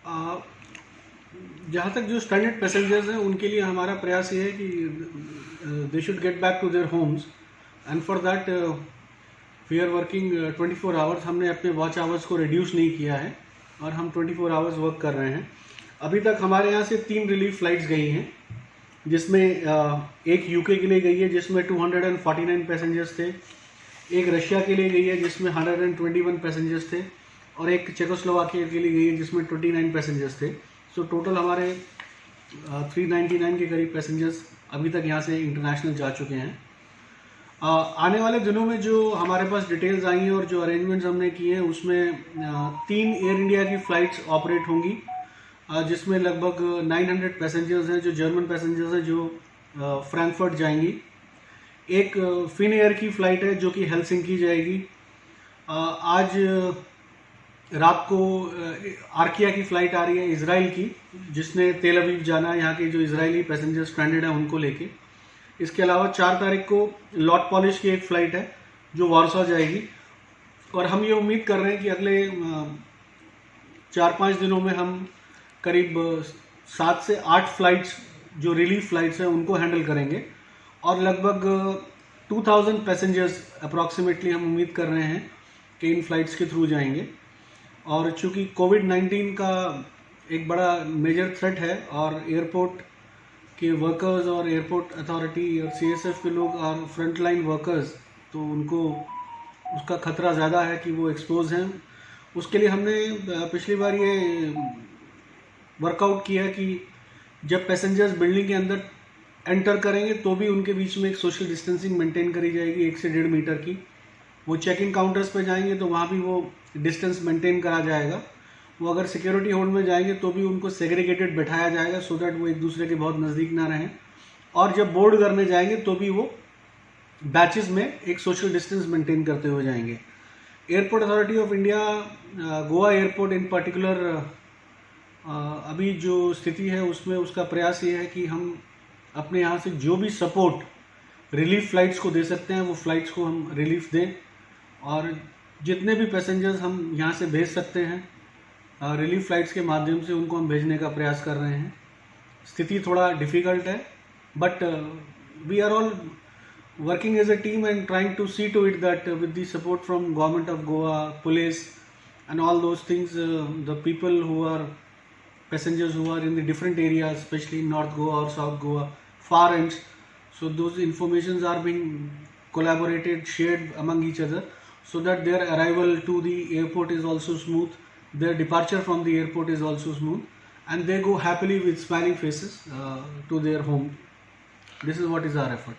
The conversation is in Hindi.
जहाँ तक जो स्ट्रैंडेड पैसेंजर्स हैं उनके लिए हमारा प्रयास ये है कि they should get back to their homes, and for that we are working 24 hours. हमने अपने वॉच आवर्स को रिड्यूस नहीं किया है और हम 24 आवर्स वर्क कर रहे हैं। अभी तक हमारे यहाँ से 3 रिलीफ फ्लाइट्स गई हैं, जिसमें एक यूके के लिए गई है जिसमें 249 पैसेंजर्स थे, एक रशिया के लिए गई है जिसमें 121 पैसेंजर्स थे, और एक चेकोस्लोवाकिया के लिए गई है जिसमें 29 पैसेंजर्स थे। सो टोटल हमारे 399 के करीब पैसेंजर्स अभी तक यहाँ से इंटरनेशनल जा चुके हैं। आने वाले दिनों में जो हमारे पास डिटेल्स आई हैं और जो अरेंजमेंट्स हमने किए हैं उसमें 3 एयर इंडिया की फ़्लाइट्स ऑपरेट होंगी, जिसमें लगभग 900 पैसेंजर्स हैं जो जर्मन पैसेंजर्स हैं जो फ्रैंकफर्ट जाएंगी। एक फिन एयर की फ़्लाइट है जो कि हेलसिंकी जाएगी। आज रात को आर्किया की फ़्लाइट आ रही है इजराइल की, जिसने तेल अवीव जाना है, यहाँ के जो इजरायली पैसेंजर स्ट्रैंडेड हैं उनको लेके। इसके अलावा 4 तारीख को लॉट पॉलिश की एक फ़्लाइट है जो वारसा जाएगी, और हम ये उम्मीद कर रहे हैं कि अगले 4-5 दिनों में हम करीब 7 से 8 फ़्लाइट्स जो रिलीफ फ़्लाइट्स हैं उनको हैंडल करेंगे, और लगभग 2000 पैसेंजर्स अप्रॉक्सीमेटली हम उम्मीद कर रहे हैं कि इन फ़्लाइट्स के थ्रू जाएंगे। और चूँकि कोविड-19 का एक बड़ा मेजर थ्रेट है और एयरपोर्ट के वर्कर्स और एयरपोर्ट अथॉरिटी और सीएसएफ के लोग और फ्रंट लाइन वर्कर्स, तो उनको उसका खतरा ज़्यादा है कि वो एक्सपोज हैं। उसके लिए हमने पिछली बार ये वर्कआउट किया कि जब पैसेंजर्स बिल्डिंग के अंदर एंटर करेंगे तो भी उनके बीच में एक सोशल डिस्टेंसिंग मेंटेन करी जाएगी 1 से 1.5 मीटर की। वो चेक इन काउंटर्स पे जाएंगे तो वहाँ भी वो डिस्टेंस मेंटेन करा जाएगा। वो अगर सिक्योरिटी होल्ड में जाएंगे तो भी उनको सेग्रीगेटेड बैठाया जाएगा सो दैट वो एक दूसरे के बहुत नज़दीक ना रहें, और जब बोर्ड करने जाएंगे तो भी वो बैचेस में एक सोशल डिस्टेंस मेंटेन करते हुए जाएंगे। Airport authority of India, Goa airport in particular, अभी जो स्थिति है उसमें उसका प्रयास ये है कि हम अपने यहाँ से जो भी सपोर्ट रिलीफ फ़्लाइट्स को दे सकते हैं वो फ़्लाइट्स को हम रिलीफ दें, और जितने भी पैसेंजर्स हम यहाँ से भेज सकते हैं रिलीफ फ़्लाइट्स के माध्यम से उनको हम भेजने का प्रयास कर रहे हैं। स्थिति थोड़ा डिफ़िकल्ट है, but we are all working as a team and trying to see to it that with the support from government of Goa, police and all those things, the people who are passengers who are in the different areas, especially North Goa or South Goa, far ends, so those informations are being collaborated, shared among each other so that their arrival to the airport is also smooth, their departure from the airport is also smooth, and they go happily with smiling faces to their home. This is what is our effort.